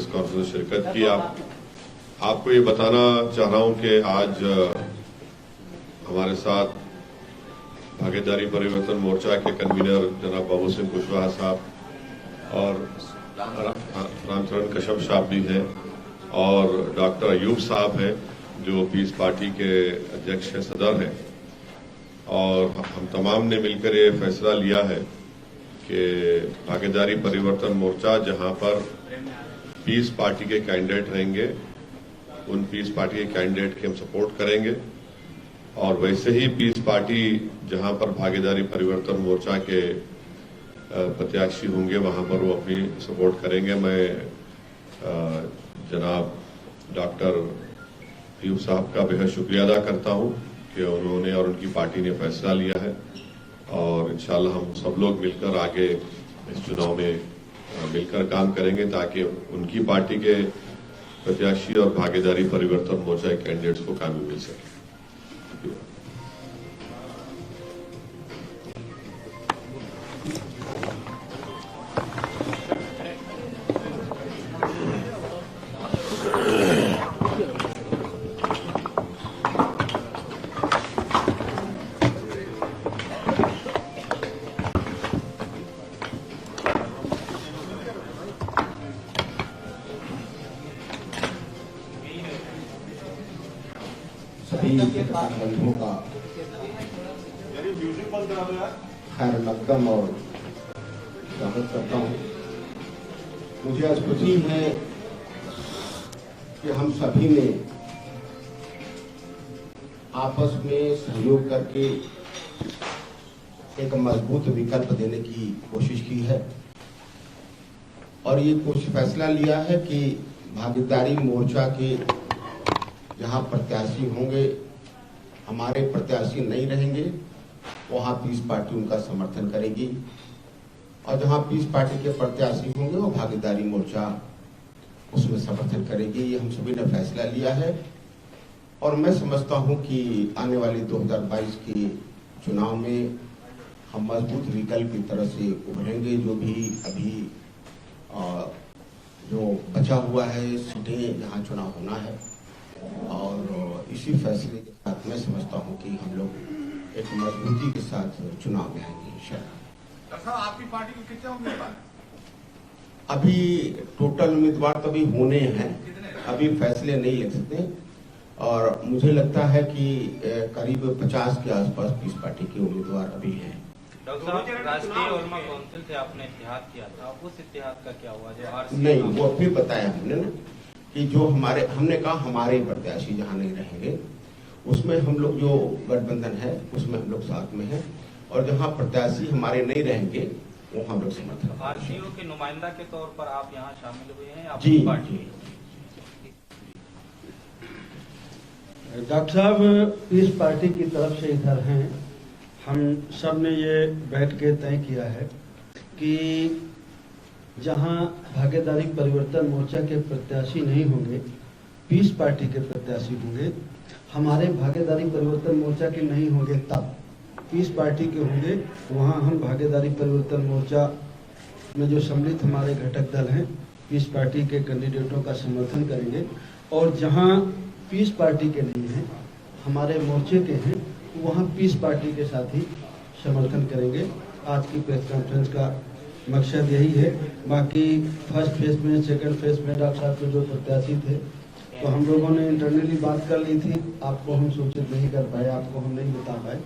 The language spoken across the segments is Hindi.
प्रेस कॉन्फ्रेंस में शिरकत की। आपको ये बताना चाह रहा हूं कि आज हमारे साथ भागीदारी परिवर्तन मोर्चा के कन्वीनर जनाब बाबू सिंह कुशवाहा साहब और रामचरण कश्यप साहब भी हैं और डॉक्टर अयूब साहब हैं जो पीस पार्टी के अध्यक्ष हैं, सदर हैं। और हम तमाम ने मिलकर ये फैसला लिया है कि भागीदारी परिवर्तन मोर्चा जहां पर पीस पार्टी के कैंडिडेट रहेंगे उन पीस पार्टी के कैंडिडेट की हम सपोर्ट करेंगे और वैसे ही पीस पार्टी जहां पर भागीदारी परिवर्तन मोर्चा के प्रत्याशी होंगे वहां पर वो अपनी सपोर्ट करेंगे। मैं जनाब डॉक्टर अयूब साहब का बेहद शुक्रिया अदा करता हूं कि उन्होंने और उनकी पार्टी ने फैसला लिया है और इंशाल्लाह हम सब लोग मिलकर आगे इस चुनाव में मिलकर काम करेंगे ताकि उनकी पार्टी के प्रत्याशी और भागीदारी परिवर्तन मोर्चा के कैंडिडेट्स को कामयाबी मिल सके। सभी बंधुओं का खैर मकदम और स्वागत करता हूँ। मुझे आज खुशी है कि हम सभी ने आपस में सहयोग करके एक मजबूत विकल्प देने की कोशिश की है और ये कुछ फैसला लिया है कि भागीदारी मोर्चा के जहां प्रत्याशी होंगे हमारे प्रत्याशी नहीं रहेंगे वहां पीस पार्टी उनका समर्थन करेगी और जहां पीस पार्टी के प्रत्याशी होंगे वो भागीदारी मोर्चा उसमें समर्थन करेगी। ये हम सभी ने फैसला लिया है और मैं समझता हूं कि आने वाले 2022 के चुनाव में हम मजबूत विकल्प की तरह से उभरेंगे। जो भी अभी जो बचा हुआ है सीटें जहां चुनाव होना है और इसी फैसले के साथ मैं समझता हूं कि हम लोग एक मजबूती के साथ चुनाव में आएंगे इंशाल्लाह। आपकी पार्टी के कितने उम्मीदवार? अभी टोटल उम्मीदवार तो अभी होने हैं, अभी फैसले नहीं ले सकते और मुझे लगता है कि करीब 50 के आसपास पीस पार्टी के उम्मीदवार अभी हैं। डॉक्टर साहब, राष्ट्रीय ओरमा काउंसिल से आपने इत्तेहाद किया था, उस इत्तेहाद का क्या हुआ? जो नहीं, वो अभी बताया हमने ना कि जो हमने कहा हमारे प्रत्याशी जहां नहीं रहेंगे उसमें हम लोग जो गठबंधन है उसमें हम लोग साथ में हैं और जहां प्रत्याशी हमारे नहीं रहेंगे वो हम लोग समर्थन। आरसीओ के नुमाइंदा के तौर पर आप यहाँ शामिल हुए हैं जी पार्टी? डॉक्टर साहब इस पार्टी की तरफ से इधर हैं, हम सब ने ये बैठ के तय किया है कि जहां भागीदारी परिवर्तन मोर्चा के प्रत्याशी नहीं होंगे पीस पार्टी के प्रत्याशी होंगे। हमारे भागीदारी परिवर्तन मोर्चा के नहीं होंगे तब पीस पार्टी के होंगे, वहां हम भागीदारी परिवर्तन मोर्चा में जो सम्मिलित हमारे घटक दल हैं पीस पार्टी के कैंडिडेटों का समर्थन करेंगे और जहां पीस पार्टी के नहीं हैं हमारे मोर्चे के हैं वहां पीस पार्टी के साथ ही समर्थन करेंगे। आज की प्रेस कॉन्फ्रेंस का मकसद यही है। बाकी फर्स्ट फेज में सेकंड फेज में डॉक्टर साहब के जो प्रत्याशी थे तो हम लोगों ने इंटरनली बात कर ली थी, आपको हम सूचित नहीं कर पाए, आपको हम नहीं बता पाए।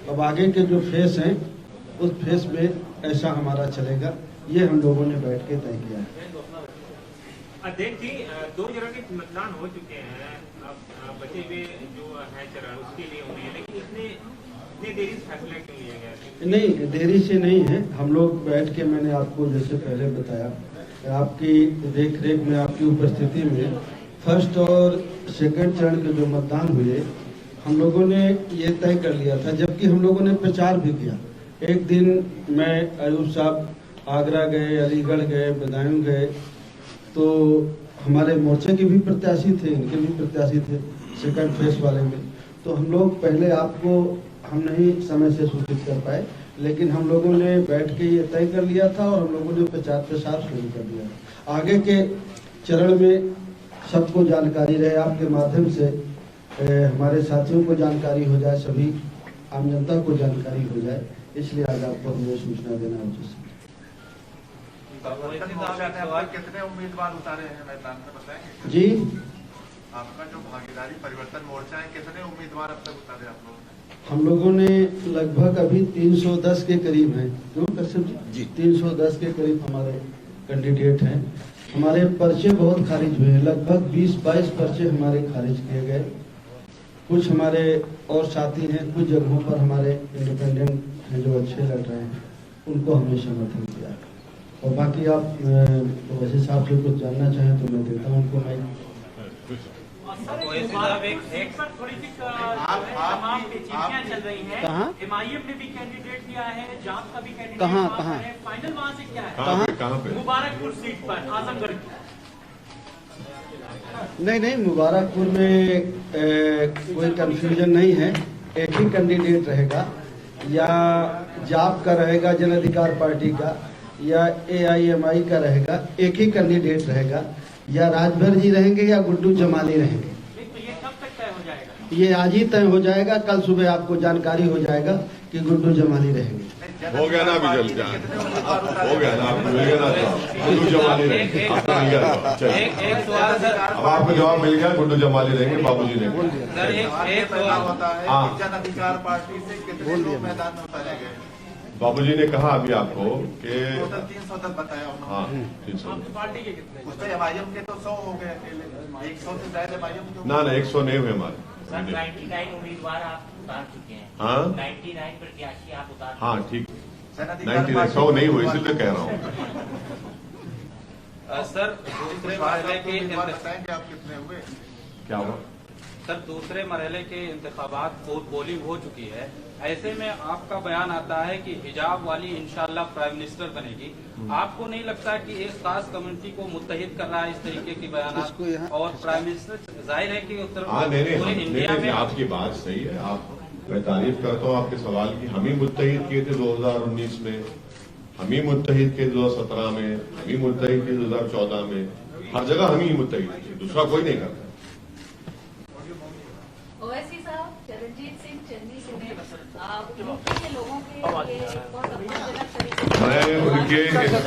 अब आगे के जो फेज हैं उस फेज में ऐसा हमारा चलेगा, ये हम लोगों ने बैठ के तय किया है। अध्यक्ष जी, 2 चरण के मतदान हो चुके हैं, अब बचे हुए जो है चरण उसके लिए होने हैं, लेकिन इतने देरी से फैसला क्यों लिया गया? नहीं, देरी से नहीं है। हम लोग बैठ के मैंने आपको जैसे पहले बताया आपकी देख रेख में आपकी उपस्थिति में फर्स्ट और सेकंड चरण के जो मतदान हुए हम लोगों ने ये तय कर लिया था, जबकि हम लोगों ने प्रचार भी किया। एक दिन मैं अयूब साहब आगरा गए, अलीगढ़ गए, बदायूं गए, तो हमारे मोर्चे के भी प्रत्याशी थे, इनके भी प्रत्याशी थे सेकंड फेज वाले में। तो हम लोग पहले आपको हम नहीं समय से सूचित कर पाए, लेकिन हम लोगों ने बैठ के ये तय कर लिया था और हम लोगों ने प्रचार प्रसार शुरू कर दिया। आगे के चरण में सबको जानकारी रहे, आपके माध्यम से हमारे साथियों को जानकारी हो जाए, सभी आम जनता को जानकारी हो जाए, इसलिए आज आपको हमें सूचना देना उचित। कितने उम्मीदवार उतारे हैं मैदान में बताएंगे? जी, आपका जो भागीदारी परिवर्तन मोर्चा है, कितने उम्मीदवार अब तक उतारे आप लोगों ने? हम लोगों ने लगभग अभी 310 के करीब हैं। क्यों कश्यप जी? 310 के करीब हमारे कैंडिडेट हैं। हमारे पर्चे बहुत खारिज हुए हैं, लगभग 20-22 पर्चे हमारे खारिज किए गए। कुछ हमारे और साथी हैं, कुछ जगहों पर हमारे इंडिपेंडेंट हैं जो अच्छे लड़ रहे हैं, उनको हमने समर्थन किया। और बाकी आप वैसे साहब से कुछ जानना चाहें तो मैं देता हूँ उनको। मैं थोड़ी सी तमाम पेचीदगियां चल रही हैं। कहाँ? एमआईएम ने भी कैंडिडेट दिया है, जाप का भी कैंडिडेट कहाँ? है। फाइनल वहां से क्या है? कहाँ पे? मुबारकपुर सीट पर आजमगढ़। नहीं, मुबारकपुर में कोई कंफ्यूजन नहीं है। एक ही कैंडिडेट रहेगा, या जाप का रहेगा जन अधिकार पार्टी का, या एआईएमआई का रहेगा। एक ही कैंडिडेट रहेगा, या राजभर जी रहेंगे या गुड्डू जमाली रहेंगे। तो ये कब तक तय हो जाएगा? ये आज ही तय हो जाएगा। कल सुबह आपको जानकारी हो जाएगा कि गुड्डू जमाली रहेंगे। हो गया ना अभी जल्द हो गया ना, आपको मिल गया ना, गुड्डू जमाली रहेंगे। आपको मिल गया, चलिए एक सवाल सर, अब आपको जवाब मिल गया, गुड्डू जमाली रहेंगे, बाबूजी ने। सर एक पैदा होता है हाँ। जन अधिकार पार्टी से कितने लोग मैदान में उतारे गए? बाबूजी ने कहा अभी आपको कि टोटल 300 तक बताया उन्होंने। हाँ 300। पार्टी के कितने? उसमें एमआईएम के तो 100 हो गए अकेले, 100 से ज्यादा एमआईएम के। ना 100 नहीं हुए हमारे। सर 99 उम्मीदवार आप उतार चुके हैं। हाँ 99 प्रत्याशी आप उतार हाँ ठीक, जन अधिकार 99 100 नहीं हुए, इसलिए कह रहा हूँ। सर दूसरे मरहले के बताएंगे आप कितने हुए? क्या हुआ? सर दूसरे मरहले के इंतखाबात पोलिंग हो चुकी है, ऐसे में आपका बयान आता है कि हिजाब वाली इंशाल्लाह प्राइम मिनिस्टर बनेगी। आपको नहीं लगता कि एक खास कम्युनिटी को मुत्तहिद कर रहा है इस तरीके की बयान? और प्राइम मिनिस्टर जाहिर है कि उत्तर पूरे इंडिया में आपकी बात सही है। आप मैं तारीफ करता हूँ आपके सवाल की। हम ही मुत्तहिद किए थे 2019 में, हम ही मुत्तहिद किए 2017 में, हम ही मुत्तहिद किए 2014 में। हर जगह हम ही मुत्तहिद किए, दूसरा कोई नहीं करता। ओवैसी साहब, चरणजीत सिंह चन्नी सिंह यूपी के लोगों के लिए बहुत अपमानजनक तरीके से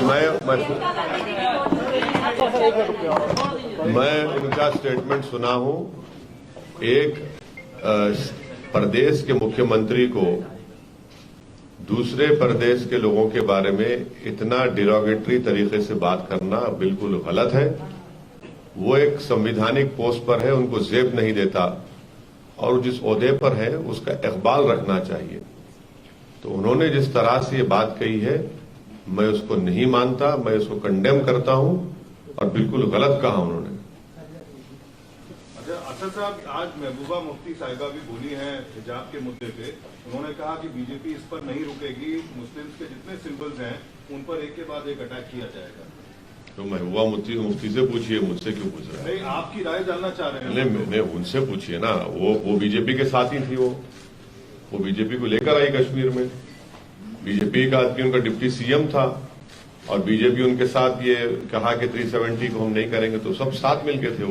मैं उनका स्टेटमेंट सुना हूं। एक प्रदेश के मुख्यमंत्री को दूसरे प्रदेश के लोगों के बारे में इतना डिरोगेटरी तरीके से बात करना बिल्कुल गलत है। वो एक संवैधानिक पोस्ट पर है, उनको जेब नहीं देता, और जिस ओहदे पर है उसका इकबाल रखना चाहिए। तो उन्होंने जिस तरह से ये बात कही है, मैं उसको नहीं मानता, मैं उसको कंडेम करता हूं, और बिल्कुल गलत कहा उन्होंने। असद साहब, आज महबूबा मुफ्ती साहिबा भी बोली हैं हिजाब के मुद्दे पे। उन्होंने कहा कि बीजेपी इस पर नहीं रुकेगी, मुस्लिम्स के जितने सिंबल्स हैं उन पर एक के बाद एक अटैक किया जाएगा। तो महबूबा मुफ्ती से पूछिए, मुझसे क्यों पूछ रहे हैं? नहीं, आपकी राय जानना चाह रहे हैं। नहीं, उनसे पूछिए ना। वो बीजेपी के साथ ही थी। वो बीजेपी को लेकर आई कश्मीर में। बीजेपी का आदमी उनका डिप्टी सीएम था, और बीजेपी उनके साथ ये कहा कि 370 को हम नहीं करेंगे, तो सब साथ मिलके थे।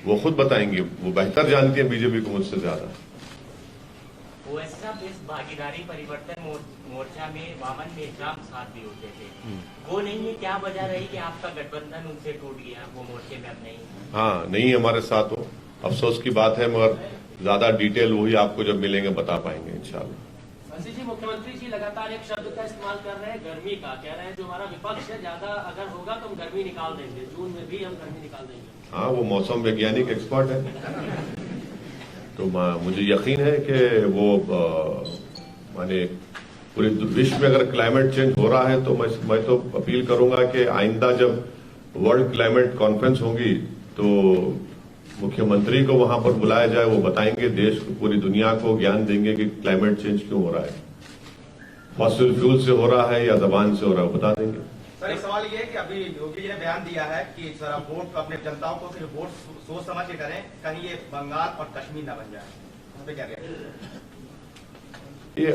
वो खुद बताएंगे, वो बेहतर जानती है बीजेपी को मुझसे ज्यादा। ओवैसी साहब, इस भागीदारी परिवर्तन मोर्चा में वामन मेहराम साथ भी होते थे, वो नहीं है, क्या वजह रही कि आपका गठबंधन उनसे टूट गया, वो मोर्चे में अब नहीं? हाँ, नहीं हमारे साथ हो, अफसोस की बात है, मगर ज्यादा डिटेल वही आपको जब मिलेंगे बता पाएंगे इंशाल्लाह। जी, मुख्यमंत्री जी लगातार एक शब्द का इस्तेमाल कर रहे हैं, गर्मी का। कह रहे हैं जो हमारा विपक्ष है, ज्यादा अगर होगा तो हम गर्मी निकाल देंगे, जून में भी हम गर्मी निकाल देंगे। हाँ, वो मौसम वैज्ञानिक एक्सपर्ट है, तो मुझे यकीन है कि वो माने पूरे विश्व में अगर क्लाइमेट चेंज हो रहा है, तो मैं तो अपील करूंगा कि आइंदा जब वर्ल्ड क्लाइमेट कॉन्फ्रेंस होगी तो मुख्यमंत्री को वहां पर बुलाया जाए। वो बताएंगे, देश को, पूरी दुनिया को ज्ञान देंगे कि क्लाइमेट चेंज क्यों हो रहा है, फॉसिल फ्यूल से हो रहा है या जबान से हो रहा है, बता देंगे। सर, एक सवाल ये है कि अभी योगी जी ने बयान दिया है कि सर आप वोट अपने जनताओं को सिर्फ वोट सोच समझ के करें, कहीं ये बंगाल और कश्मीर न बन जाए, उस पर क्या कहें? ये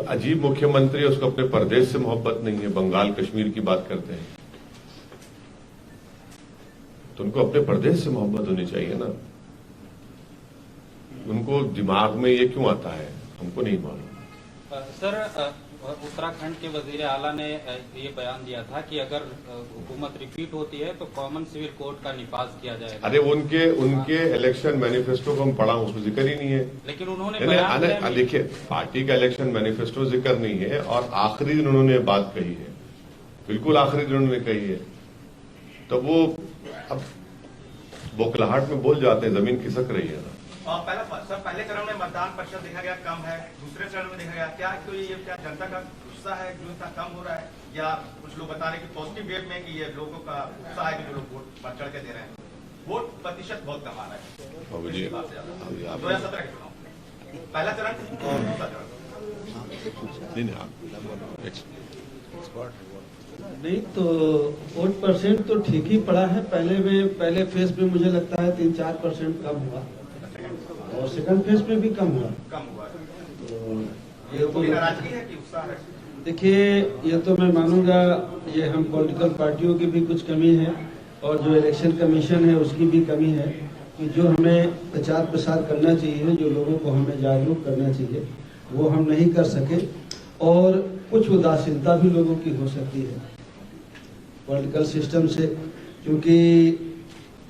अजीब मुख्यमंत्री, उसको अपने प्रदेश से मोहब्बत नहीं है, बंगाल कश्मीर की बात करते हैं। तो उनको अपने प्रदेश से मोहब्बत होनी चाहिए ना। उनको दिमाग में ये क्यों आता है हमको नहीं मालूम। सर, उत्तराखंड के वजीर आला ने ये बयान दिया था कि अगर हुकूमत रिपीट होती है तो कॉमन सिविल कोड का निफाज किया जाएगा। अरे उनके इलेक्शन मैनिफेस्टो को हम पढ़ा, उसमें जिक्र ही नहीं है। लेकिन उन्होंने देखिए, पार्टी का इलेक्शन मैनिफेस्टो जिक्र नहीं है और आखिरी दिन उन्होंने बात कही है, बिल्कुल आखिरी दिन उन्होंने कही है। तो वो अब बोखलाहट में बोल जाते हैं, जमीन खिसक रही है ना। पहले चरण में मतदान प्रतिशत देखा गया कम है, दूसरे चरण में देखा गया क्या कोई ये क्या जनता का गुस्सा है जो इतना कम हो रहा है, या कुछ लोग बता रहे हैं कि पॉजिटिव वेव में कि ये लोगों का उत्साह है कि जो लोग वोट बढ़ चढ़ के दे रहे हैं, वोट प्रतिशत बहुत कम आ रहा है। 2017 के चुनाव पहला चरण और दूसरा चरण नहीं तो वोट परसेंट तो ठीक ही पड़ा है। पहले फेज में मुझे लगता है 3-4% कम हुआ और सेकंड फेज में भी कम हुआ। तो ये तो नाराजगी है कि उत्साह है? देखिए, ये तो मैं मानूंगा ये हम पॉलिटिकल पार्टियों की भी कुछ कमी है और जो इलेक्शन कमीशन है उसकी भी कमी है कि जो हमें प्रचार प्रसार करना चाहिए, जो लोगों को हमें जागरूक करना चाहिए, वो हम नहीं कर सके। और कुछ उदासीनता भी लोगों की हो सकती है पॉलिटिकल सिस्टम से, क्योंकि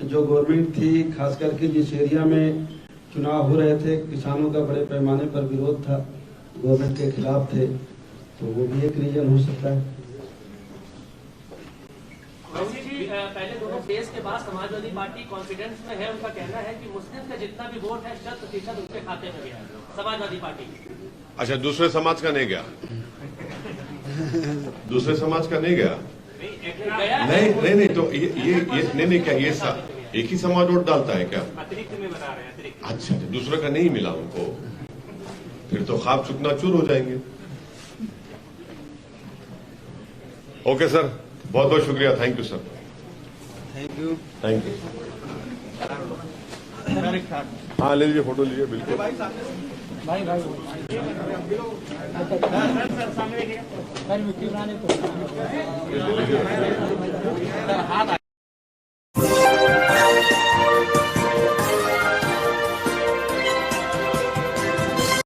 जो गवर्नमेंट थी, खास करके जिस एरिया में चुनाव हो रहे थे, किसानों का बड़े पैमाने पर विरोध था, गवर्नमेंट के खिलाफ थे, तो वो भी एक रीजन हो सकता है। पहले दोनों फेज के बाद समाजवादी पार्टी कॉन्फिडेंस में है, उनका कहना है कि मुस्लिम का जितना भी वोट है 100% उनके खाते में गया समाजवादी पार्टी। अच्छा, दूसरे समाज का नहीं गया? दूसरे समाज का नहीं गया? नहीं तो ये नहीं क्या ये एक ही समाज वोट डालता है क्या? अतिरिक्त में बता रहे हैं, अतिरिक्त। अच्छा, दूसरे का नहीं मिला उनको, फिर तो ख्वाब चूर हो जाएंगे। ओके सर, बहुत बहुत शुक्रिया। Thank you sir. Thank you. हाँ, ले लीजिए, फोटो लीजिए, बिल्कुल। भाई